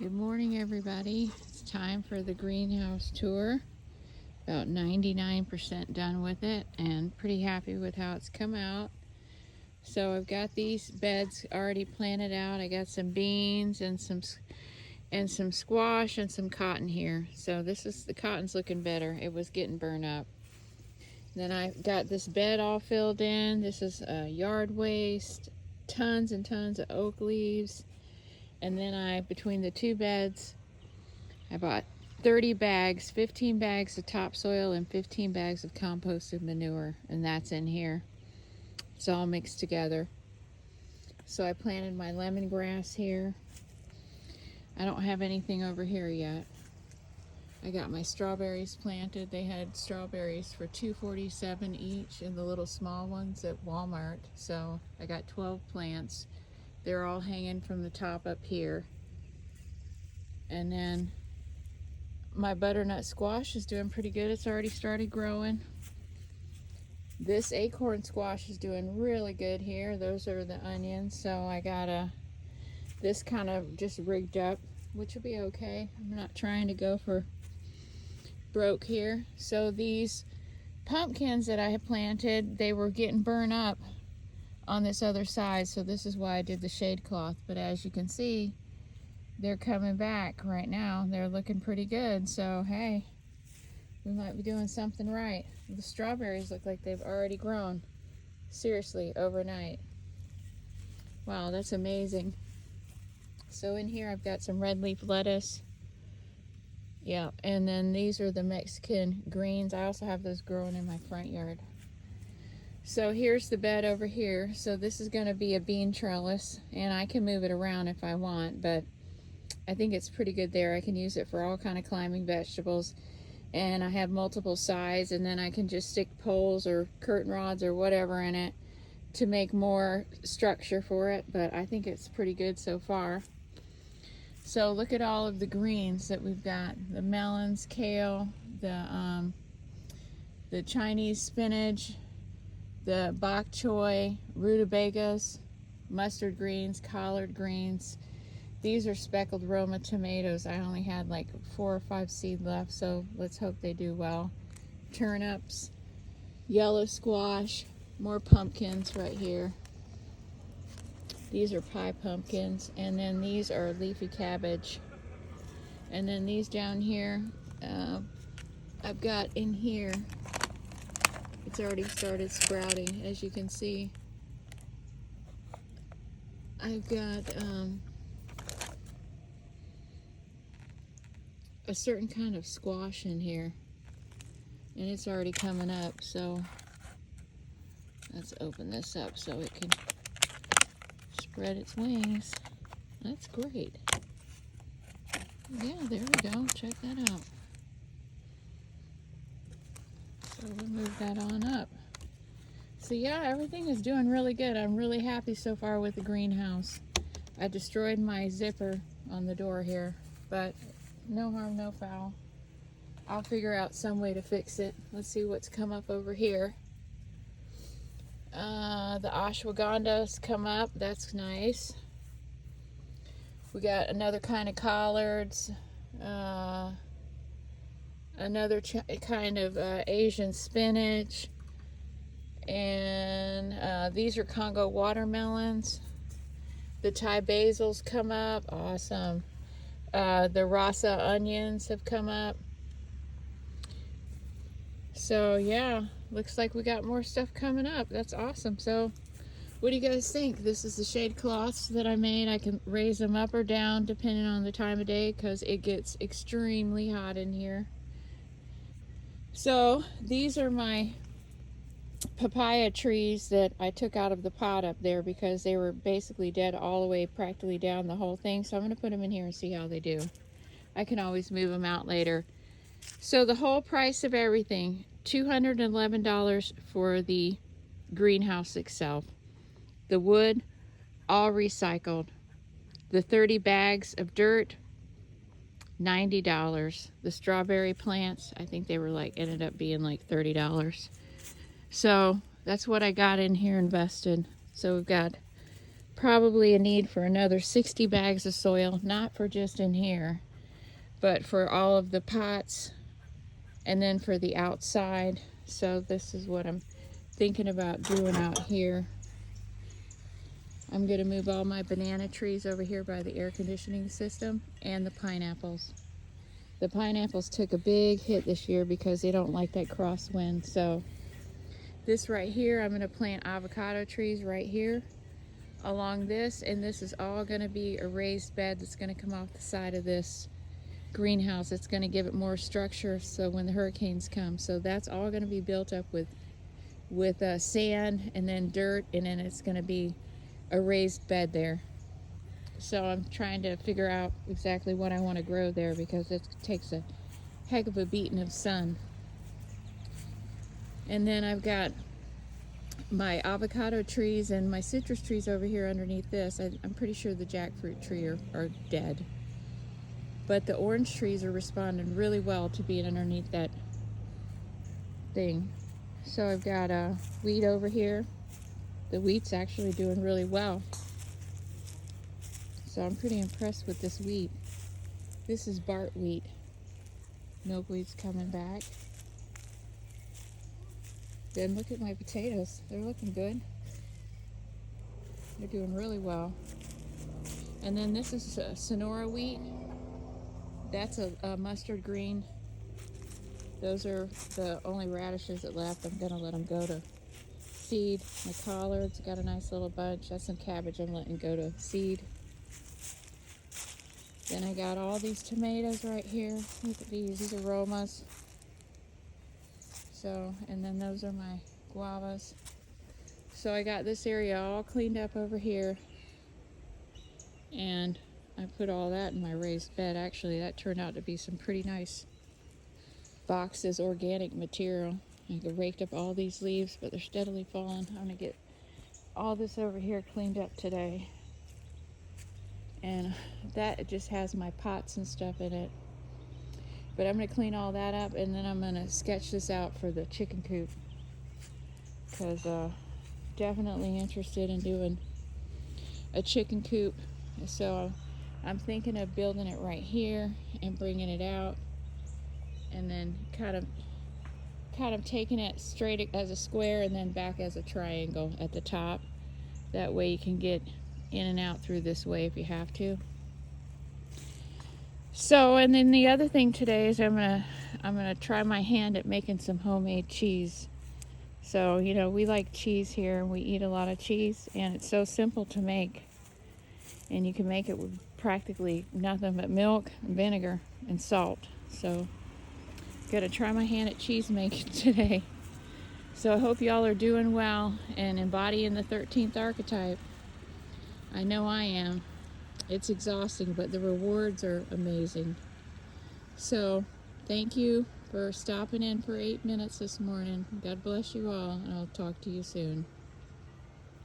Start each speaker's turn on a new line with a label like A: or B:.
A: Good morning, everybody. It's time for the greenhouse tour. About 99% done with it and pretty happy with how it's come out. So I've got these beds already planted out. I got some beans and some squash and some cotton here. So the cotton's looking better. It was getting burned up. Then I got this bed all filled in. This is yard waste, tons and tons of oak leaves. And then between the two beds, I bought 30 bags, 15 bags of topsoil and 15 bags of composted manure, and that's in here. It's all mixed together. So I planted my lemongrass here. I don't have anything over here yet. I got my strawberries planted. They had strawberries for $2.47 each in the little small ones at Walmart. So I got 12 plants. They're all hanging from the top up here. And then my butternut squash is doing pretty good. It's already started growing. This acorn squash is doing really good here. Those are the onions. So I got this kind of just rigged up, which will be okay. I'm not trying to go for broke here. So these pumpkins that I had planted, they were getting burned up on this other side, so this is why I did the shade cloth. But as you can see, they're coming back right now. They're looking pretty good, so hey, we might be doing something right. The strawberries look like they've already grown, seriously, overnight. Wow, that's amazing. So in here I've got some red leaf lettuce. Yeah, and then these are the Mexican greens. I also have those growing in my front yard. So here's the bed over here. So this is going to be a bean trellis, and I can move it around if I want, but I think it's pretty good there. I can use it for all kind of climbing vegetables, and I have multiple sides, and then I can just stick poles or curtain rods or whatever in it to make more structure for it, but I think it's pretty good so far. So look at all of the greens that we've got. The melons, kale, the Chinese spinach, the bok choy, rutabagas, mustard greens, collard greens. These are speckled Roma tomatoes. I only had like 4 or 5 seed left, so let's hope they do well. Turnips, yellow squash, more pumpkins right here. These are pie pumpkins, and then these are leafy cabbage. And then these down here, I've got in here, it's already started sprouting, as you can see. I've got a certain kind of squash in here, and it's already coming up, so let's open this up so it can spread its wings. That's great. Yeah, there we go. Check that out. So we'll move that on up. So yeah, everything is doing really good. I'm really happy so far with the greenhouse. I destroyed my zipper on the door here, but no harm, no foul. I'll figure out some way to fix it. Let's see what's come up over here. The ashwagandha's come up. That's nice. We got another kind of collards. Another kind of Asian spinach, and these are Congo watermelons. The Thai basils come up, awesome. The rasa onions have come up. So yeah, looks like we got more stuff coming up. That's awesome. So what do you guys think? This is the shade cloths that I made. I can raise them up or down depending on the time of day because it gets extremely hot in here. So these are my papaya trees that I took out of the pot up there because they were basically dead all the way practically down the whole thing. So I'm going to put them in here and see how they do. I can always move them out later. So the whole price of everything, $211 for the greenhouse itself. The wood, all recycled. The 30 bags of dirt, $90. The strawberry plants, I think they were ended up being like $30. So that's what I got in here invested. So we've got probably a need for another 60 bags of soil, not for just in here, but for all of the pots and then for the outside. So this is what I'm thinking about doing out here. I'm going to move all my banana trees over here by the air conditioning system and the pineapples. The pineapples took a big hit this year because they don't like that crosswind. So this right here, I'm going to plant avocado trees right here along this, and this is all going to be a raised bed that's going to come off the side of this greenhouse. It's going to give it more structure so when the hurricanes come. So that's all going to be built up with sand and then dirt, and then it's going to be a raised bed there. So I'm trying to figure out exactly what I want to grow there because it takes a heck of a beating of sun. And then I've got my avocado trees and my citrus trees over here underneath this. I'm pretty sure the jackfruit tree are dead. But the orange trees are responding really well to being underneath that thing. So I've got a wheat over here. The wheat's actually doing really well. So I'm pretty impressed with this wheat. This is Bart wheat. Milkweed's coming back. Then look at my potatoes. They're looking good. They're doing really well. And then this is Sonora wheat. That's a mustard green. Those are the only radishes that left. I'm gonna let them go to seed. My collards got a nice little bunch. That's some cabbage I'm letting go to seed. Then I got all these tomatoes right here. Look at these are Romas. So, and then those are my guavas. So I got this area all cleaned up over here. And I put all that in my raised bed. Actually, that turned out to be some pretty nice boxes, organic material. I raked up all these leaves, but they're steadily falling. I'm gonna get all this over here cleaned up today. And that just has my pots and stuff in it. But I'm going to clean all that up, and then I'm going to sketch this out for the chicken coop. Because definitely interested in doing a chicken coop. So I'm thinking of building it right here and bringing it out. And then kind of taking it straight as a square and then back as a triangle at the top. That way you can get in and out through this way if you have to. So, and then the other thing today is I'm gonna try my hand at making some homemade cheese. So, you know, we like cheese here and we eat a lot of cheese, and it's so simple to make. And you can make it with practically nothing but milk, vinegar, and salt. So, gotta try my hand at cheese making today. So I hope y'all are doing well and embodying the 13th archetype. I know I am. It's exhausting, but the rewards are amazing. So, thank you for stopping in for 8 minutes this morning. God bless you all, and I'll talk to you soon.